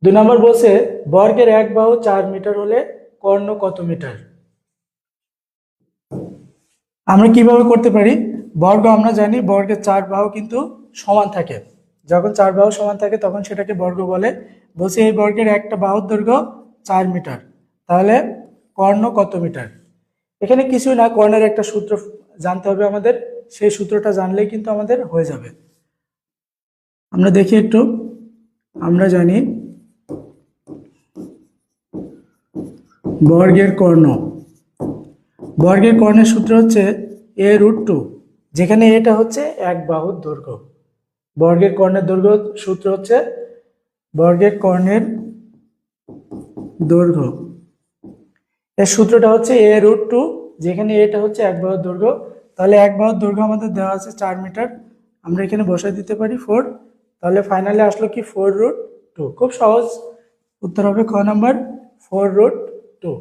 2 নম্বর বলছে বর্গের এক বাহু 4 মিটার হলে কর্ণ কত মিটার। আমরা কিভাবে করতে পারি, বর্গ আমরা জানি বর্গের 4 বাহু কিন্তু সমান থাকে, যখন 4 বাহু সমান থাকে তখন সেটাকে বর্গ বলে। বলছে এই বর্গের একটা বাহুর দৈর্ঘ্য 4 মিটার, তাহলে কর্ণ কত মিটার। এখানে কিছুই না, কর্ণের একটা সূত্র জানতে হবে আমাদের, সেই সূত্রটা জানলেই কিন্তু আমাদের হয়ে যাবে। আমরা দেখি একটু, আমরা জানি বর্গের কর্ণ, বর্গের কর্ণের সূত্র হচ্ছে a√2, যেখানে এটা হচ্ছে এক বাহুর দৈর্ঘ্য। বর্গের কর্ণের দৈর্ঘ্য সূত্র হচ্ছে বর্গের কর্ণের দৈর্ঘ্য, এর সূত্রটা হচ্ছে a√2, যেখানে এটা হচ্ছে এক বাহুর দৈর্ঘ্য। তাহলে এক বাহুর দৈর্ঘ্য আমাদের দেওয়া আছে 4 মিটার, আমরা এখানে বসাই দিতে পারি 4, তাহলে ফাইনালি আসলো কি 4√2। খুব সহজ উত্তর হবে খ নাম্বার 4√2।